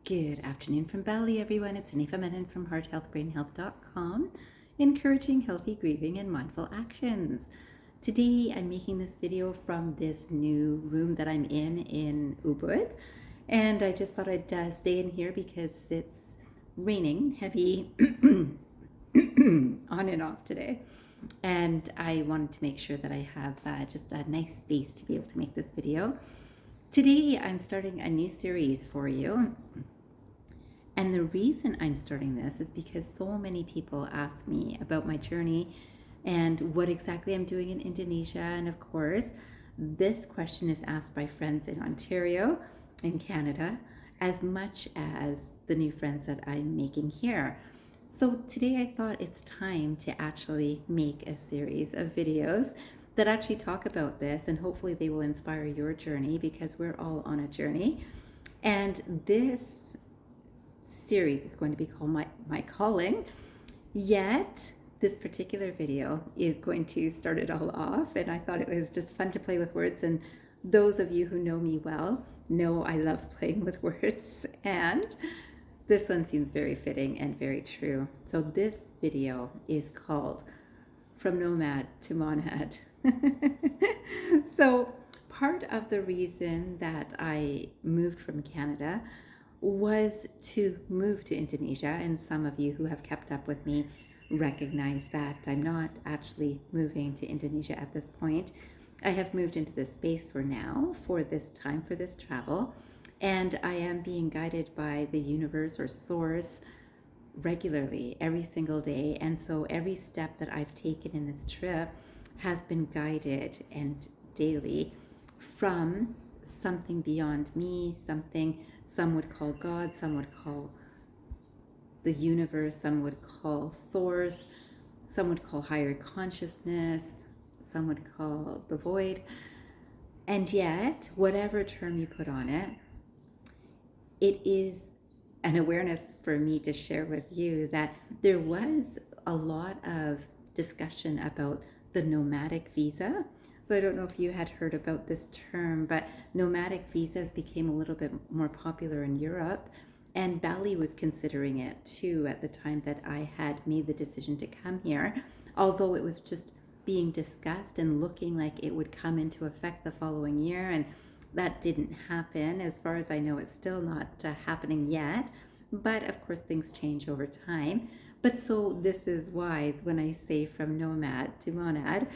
Good afternoon from Bali, everyone. It's Hanifa Menon from hearthealthbrainhealth.com, encouraging healthy grieving and mindful actions. Today, I'm making this video from this new room that I'm in Ubud, and I just thought I'd stay in here because it's raining heavy on and off today, and I wanted to make sure that I have just a nice space to be able to make this video. Today, I'm starting a new series for you. And the reason I'm starting this is because so many people ask me about my journey and what exactly I'm doing in Indonesia. And of course, this question is asked by friends in Ontario, in Canada, as much as the new friends that I'm making here. So today I thought it's time to actually make a series of videos that actually talk about this, and hopefully they will inspire your journey because we're all on a journey. And this series is going to be called my Calling, yet this particular video is going to start it all off, and I thought it was just fun to play with words, and those of you who know me well know I love playing with words, and this one seems very fitting and very true. So this video is called From Nomad to Monad. So part of the reason that I moved from Canada was to move to Indonesia, and some of you who have kept up with me recognize that I'm not actually moving to Indonesia at this point. I have moved into this space for now, for this time, for this travel, and I am being guided by the universe or source regularly every single day. And so every step that I've taken in this trip has been guided and daily from something beyond me, something some would call God, some would call the universe, some would call source, some would call higher consciousness, some would call the void. And yet, whatever term you put on it, it is an awareness for me to share with you that there was a lot of discussion about the nomadic visa. So I don't know if you had heard about this term, but nomadic visas became a little bit more popular in Europe, and Bali was considering it too at the time that I had made the decision to come here, although it was just being discussed and looking like it would come into effect the following year, and that didn't happen. As far as I know, it's still not happening yet, but of course things change over time. But so this is why when I say from nomad to monad,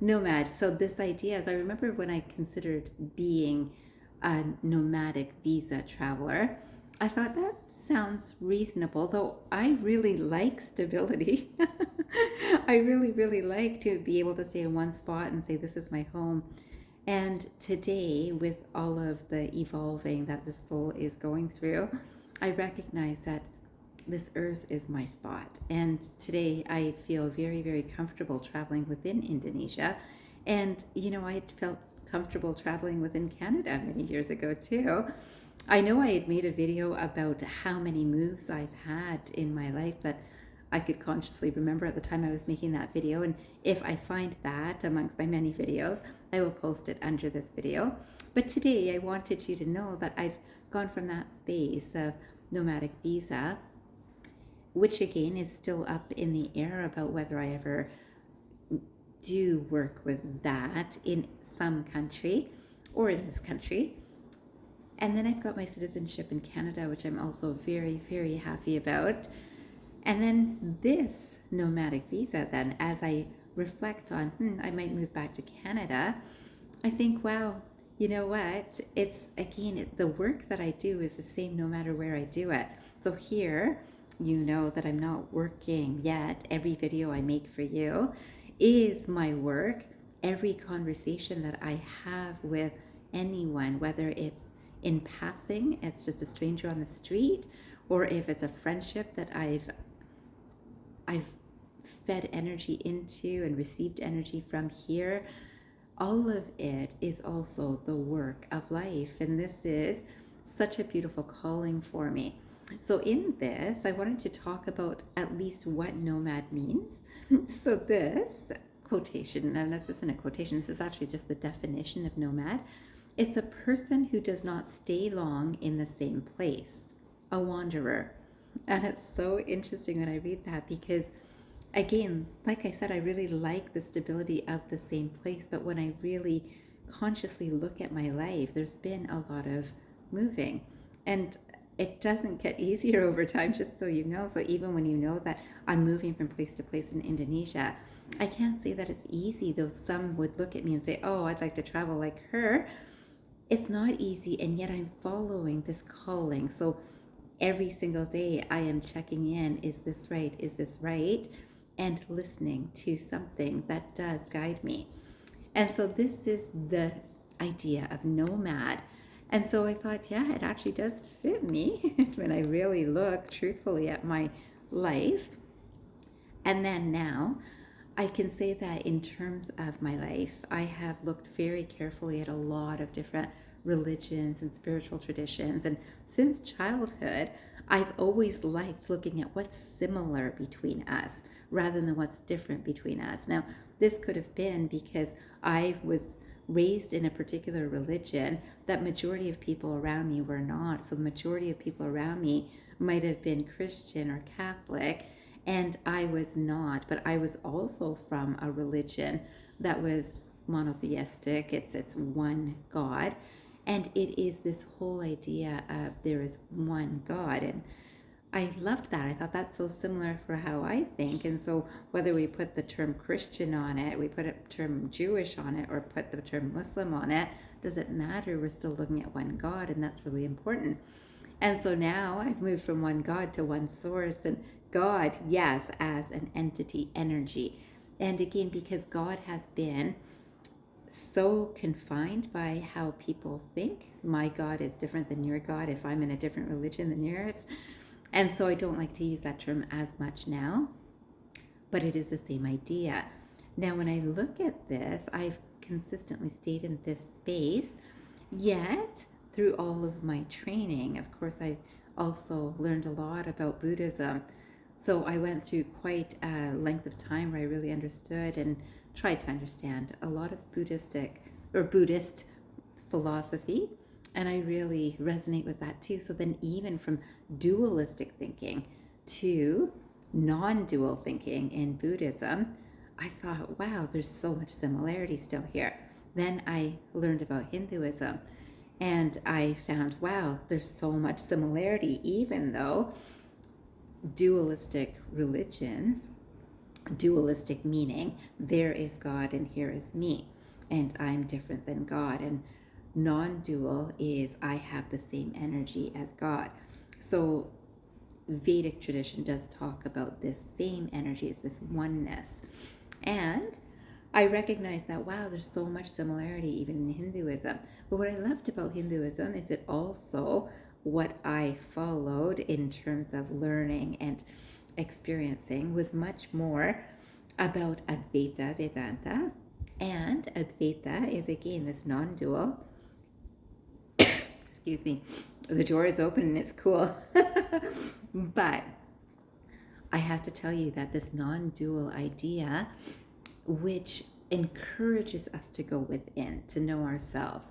nomad. So this idea is, I remember when I considered being a nomadic visa traveler, I thought that sounds reasonable, though I really like stability. I really like to be able to stay in one spot and say, this is my home. And today, with all of the evolving that the soul is going through, I recognize that this earth is my spot. And today I feel very comfortable traveling within Indonesia. And, you know, I felt comfortable traveling within Canada many years ago too. I know I had made a video about how many moves I've had in my life that I could consciously remember at the time I was making that video. And if I find that amongst my many videos, I will post it under this video. But today I wanted you to know that I've gone from that space of nomadic visa, which again is still up in the air about whether I ever do work with that in some country or in this country. And then I've got my citizenship in Canada, which I'm also very happy about. And then this nomadic visa, then as I reflect on, I might move back to Canada, I think, wow, you know what? It's, again, the work that I do is the same no matter where I do it. So here, you know that I'm not working yet. Every video I make for you is my work. Every conversation that I have with anyone, whether it's in passing, it's just a stranger on the street, or if it's a friendship that I've fed energy into and received energy from here, all of it is also the work of life. And this is such a beautiful calling for me. So in this, I wanted to talk about at least what nomad means. So this quotation, and this isn't a quotation, this is actually just the definition of nomad. It's a person who does not stay long in the same place. a wanderer. And it's so interesting when I read that because, again, like I said, I really like the stability of the same place. But when I really consciously look at my life, there's been a lot of moving. And it doesn't get easier over time, just so you know. So even when you know that I'm moving from place to place in Indonesia, I can't say that it's easy, though some would look at me and say, oh, I'd like to travel like her. It's not easy, and yet I'm following this calling. So every single day I am checking in, is this right? Is this right? And listening to something that does guide me. And so this is the idea of nomad. And so I thought, yeah, it actually does fit me when I really look truthfully at my life. And then now I can say that in terms of my life, I have looked very carefully at a lot of different religions and spiritual traditions. And since childhood, I've always liked looking at what's similar between us rather than what's different between us. Now, this could have been because I was raised in a particular religion that majority of people around me were not. So the majority of people around me might have been Christian or Catholic, and I was not. But I was also from a religion that was monotheistic. It's one God, and it is this whole idea of there is one God. And I loved that. I thought that's so similar for how I think. And so whether we put the term Christian on it, we put a term Jewish on it, or put the term Muslim on it, doesn't matter. We're still looking at one God, and that's really important. And so now I've moved from one God to one source, and God, yes, as an entity, energy. And again, because God has been so confined by how people think, my God is different than your God if I'm in a different religion than yours. And so I don't like to use that term as much now, but it is the same idea. Now, when I look at this, I've consistently stayed in this space, yet through all of my training, of course, I also learned a lot about Buddhism. So I went through quite a length of time where I really understood and tried to understand a lot of Buddhist philosophy, and I really resonate with that too. So then even from dualistic thinking to non-dual thinking in Buddhism, I thought, wow, there's so much similarity still here. Then I learned about Hinduism, and I found, wow, there's so much similarity, even though dualistic religions, dualistic meaning there is God and here is me, and I'm different than God. And non-dual is I have the same energy as God. So Vedic tradition does talk about this same energy, it's this oneness. And I recognize that, wow, there's so much similarity even in Hinduism. But what I loved about Hinduism is it also what I followed in terms of learning and experiencing was much more about Advaita Vedanta. And Advaita is again this non-dual. Excuse me, the door is open and it's cool. But I have to tell you that this non-dual idea, which encourages us to go within, to know ourselves,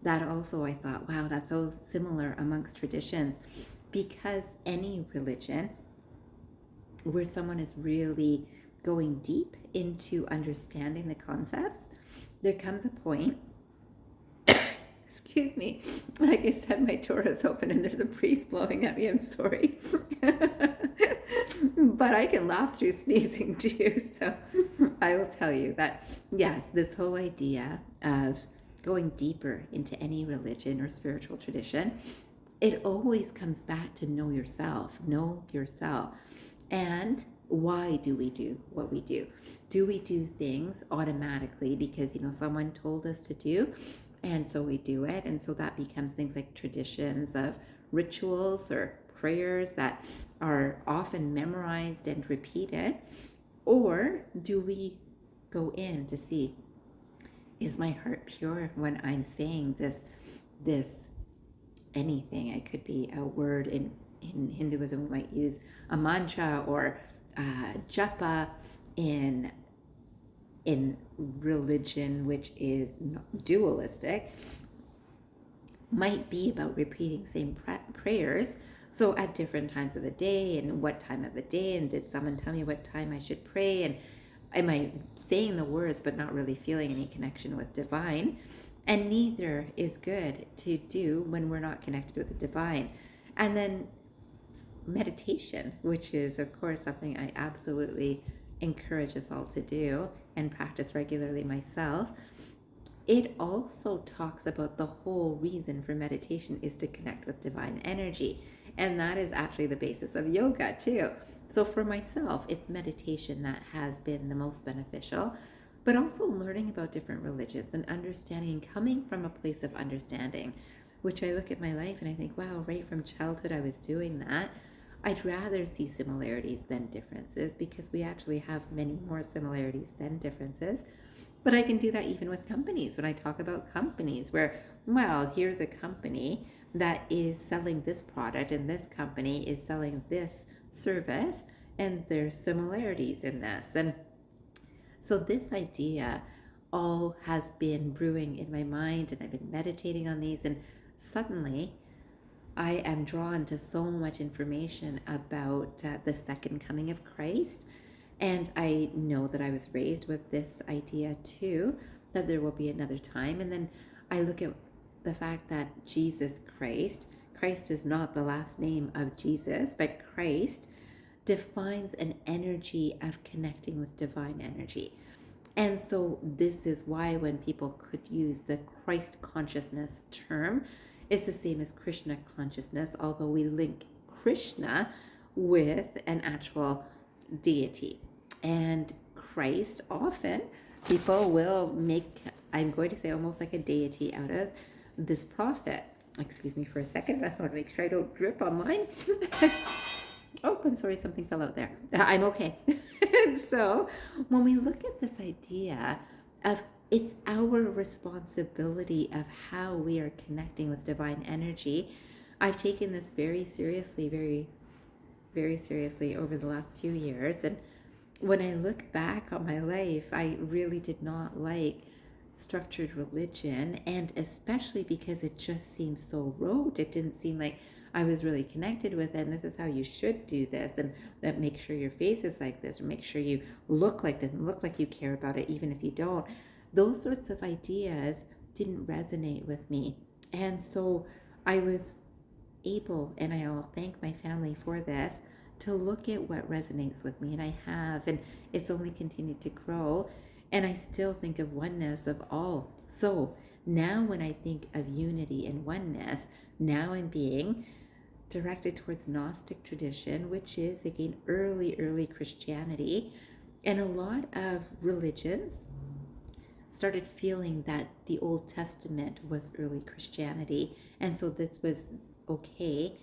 that also I thought, wow, that's so similar amongst traditions, because any religion where someone is really going deep into understanding the concepts, there comes a point, excuse me, like I said, my door is open and there's a breeze blowing at me, I'm sorry. But I can laugh through sneezing too, so I will tell you that, yes, this whole idea of going deeper into any religion or spiritual tradition, it always comes back to know yourself. And why do we do what we do? Do we do things automatically because, someone told us to do, and so we do it? And so that becomes things like traditions of rituals or prayers that are often memorized and repeated. Or do we go in to see, is my heart pure when I'm saying this anything? It could be a word. In Hinduism, we might use a mantra or japa. In religion, which is dualistic, might be about repeating same prayers, So at different times of the day, and what time of the day, and did someone tell me what time I should pray, and am I saying the words but not really feeling any connection with divine? And neither is good to do when we're not connected with the divine. And then meditation, which is, of course, something I absolutely encourage us all to do and practice regularly myself. It also talks about the whole reason for meditation is to connect with divine energy. And that is actually the basis of yoga, too. So for myself, it's meditation that has been the most beneficial, but also learning about different religions and understanding, coming from a place of understanding, which I look at my life and I think, wow, right from childhood I was doing that. I'd rather see similarities than differences because we actually have many more similarities than differences. But I can do that even with companies. When I talk about companies where, well, here's a company that is selling this product and this company is selling this service, and there's similarities in this. And so this idea all has been brewing in my mind, and I've been meditating on these, and suddenly I am drawn to so much information about the second coming of Christ. And I know that I was raised with this idea too, that there will be another time. And then I look at the fact that Jesus Christ, Christ is not the last name of Jesus, but Christ defines an energy of connecting with divine energy. And so this is why when people could use the Christ consciousness term, it's the same as Krishna consciousness, although we link Krishna with an actual deity. And Christ, often people will make, I'm going to say almost like a deity out of this prophet. Excuse me for a second. I want to make sure I don't drip on mine. Oh, I'm sorry, something fell out there. I'm okay. So when we look at this idea of it's our responsibility of how we are connecting with divine energy, I've taken this very seriously, very seriously over the last few years. And when I look back on my life, I really did not like structured religion, and especially because it just seemed so rote. It didn't seem like I was really connected with it, and this is how you should do this, and that make sure your face is like this, or make sure you look like this and look like you care about it even if you don't. Those sorts of ideas didn't resonate with me. And so I was able, and I'll thank my family for this, to look at what resonates with me, and I have, and it's only continued to grow, and I still think of oneness of all. So now when I think of unity and oneness, now I'm being directed towards Gnostic tradition, which is again early Christianity. And a lot of religions started feeling that the Old Testament was early Christianity, and so this was okay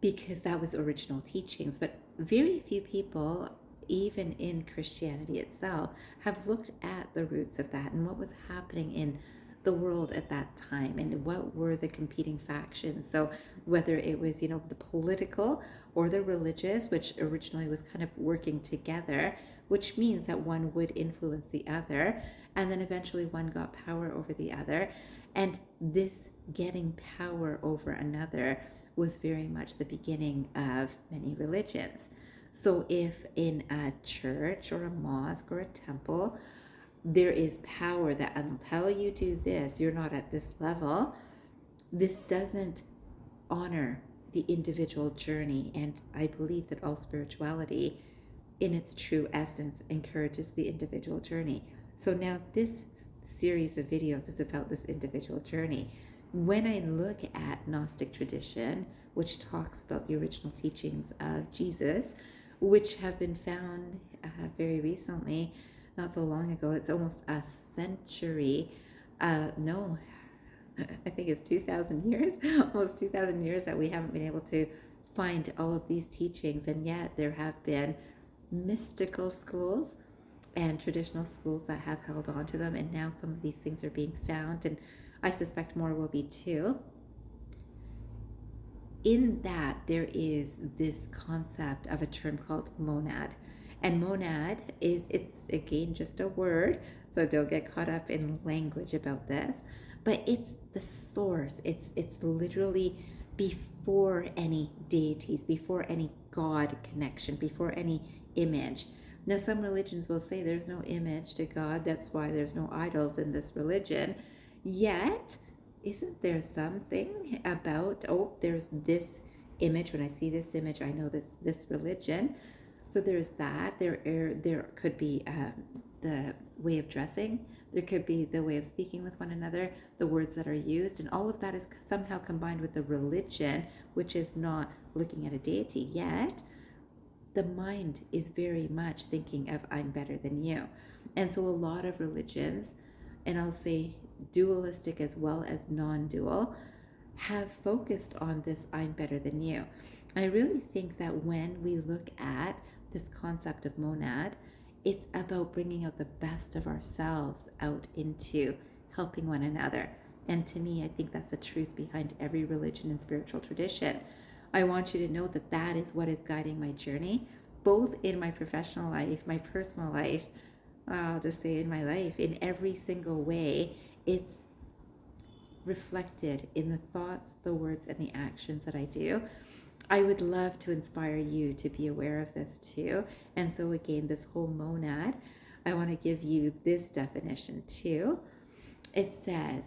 because that was original teachings. But very few people, even in Christianity itself, have looked at the roots of that and what was happening in the world at that time and what were the competing factions. So whether it was, the political or the religious, which originally was kind of working together, which means that one would influence the other, and then eventually one got power over the other. And this getting power over another was very much the beginning of many religions. So if in a church or a mosque or a temple, there is power that until you do this, you're not at this level, this doesn't honor the individual journey. And I believe that all spirituality in its true essence encourages the individual journey. So now this series of videos is about this individual journey. When I look at Gnostic tradition, which talks about the original teachings of Jesus, which have been found very recently, not so long ago, it's almost a century, no, I think it's 2,000 years, almost 2,000 years that we haven't been able to find all of these teachings, and yet there have been mystical schools and traditional schools that have held on to them, and now some of these things are being found, and I suspect more will be too. In that, there is this concept of a term called monad. And monad it's again just a word, so don't get caught up in language about this, but it's the source. It's literally before any deities, before any God connection, before any image. Now, some religions will say there's no image to God, that's why there's no idols in this religion. Yet, isn't there something about, oh, there's this image, when I see this image, I know this religion. So there's that. There could be the way of dressing. There could be the way of speaking with one another, the words that are used, and all of that is somehow combined with the religion, which is not looking at a deity yet. The mind is very much thinking of I'm better than you. And so a lot of religions, and I'll say dualistic as well as non-dual, have focused on this I'm better than you. I really think that when we look at this concept of monad, it's about bringing out the best of ourselves out into helping one another. And to me, I think that's the truth behind every religion and spiritual tradition. I want you to know that that is what is guiding my journey, both in my professional life, my personal life, I'll just say in my life, in every single way. It's reflected in the thoughts, the words, and the actions that I do. I would love to inspire you to be aware of this too. And so again, this whole monad, I want to give you this definition too. It says,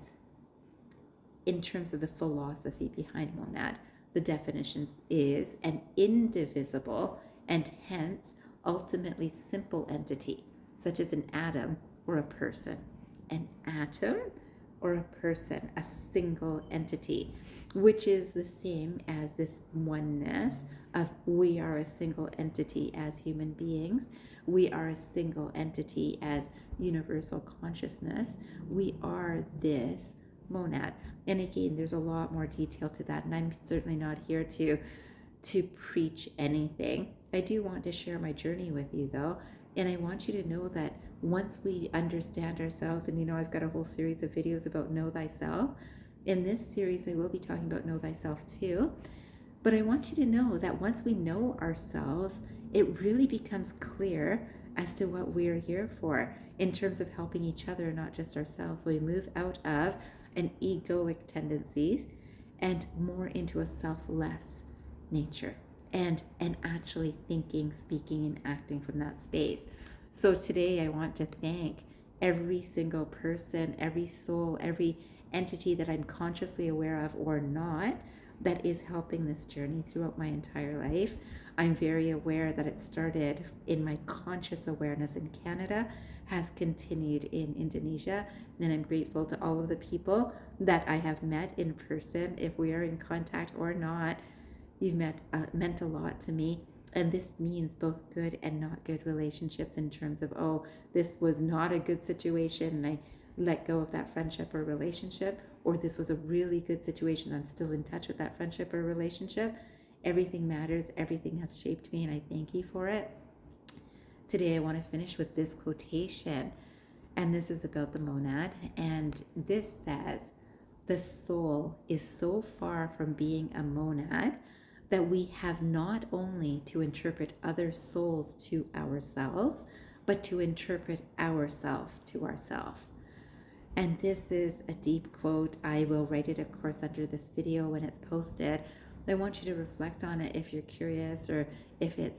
in terms of the philosophy behind monad, the definition is an indivisible and hence ultimately simple entity, such as an atom or a person. An atom or a person, a single entity, which is the same as this oneness of we are a single entity as human beings. We are a single entity as universal consciousness. We are this monad. And again, there's a lot more detail to that, and I'm certainly not here to preach anything. I do want to share my journey with you though, and I want you to know that once we understand ourselves, and I've got a whole series of videos about know thyself. In this series, I will be talking about know thyself too. But I want you to know that once we know ourselves, it really becomes clear as to what we are here for in terms of helping each other, not just ourselves. We move out of an egoic tendencies and more into a selfless nature and actually thinking, speaking, and acting from that space. So today I want to thank every single person, every soul, every entity that I'm consciously aware of or not that is helping this journey throughout my entire life. I'm very aware that it started in my conscious awareness in Canada, has continued in Indonesia, and I'm grateful to all of the people that I have met in person. If we are in contact or not, you've meant a lot to me. And this means both good and not good relationships in terms of, oh, this was not a good situation and I let go of that friendship or relationship, or this was a really good situation, I'm still in touch with that friendship or relationship. Everything matters. Everything has shaped me, and I thank you for it. Today I want to finish with this quotation, and this is about the monad, and this says, the soul is so far from being a monad that we have not only to interpret other souls to ourselves, but to interpret ourselves to ourselves. And this is a deep quote. I will write it, of course, under this video when it's posted. I want you to reflect on it if you're curious, or if it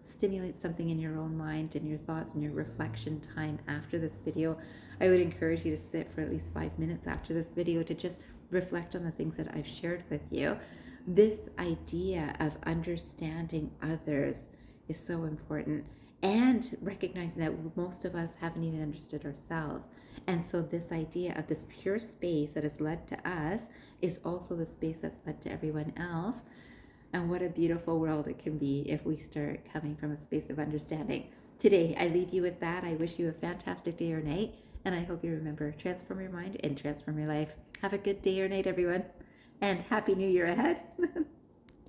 stimulates something in your own mind and your thoughts and your reflection time after this video. I would encourage you to sit for at least 5 minutes after this video to just reflect on the things that I've shared with you. This idea of understanding others is so important, and recognizing that most of us haven't even understood ourselves. And so this idea of this pure space that has led to us is also the space that's led to everyone else. And what a beautiful world it can be if we start coming from a space of understanding. Today, I leave you with that. I wish you a fantastic day or night, and I hope you remember, transform your mind and transform your life. Have a good day or night, everyone. And Happy New Year ahead.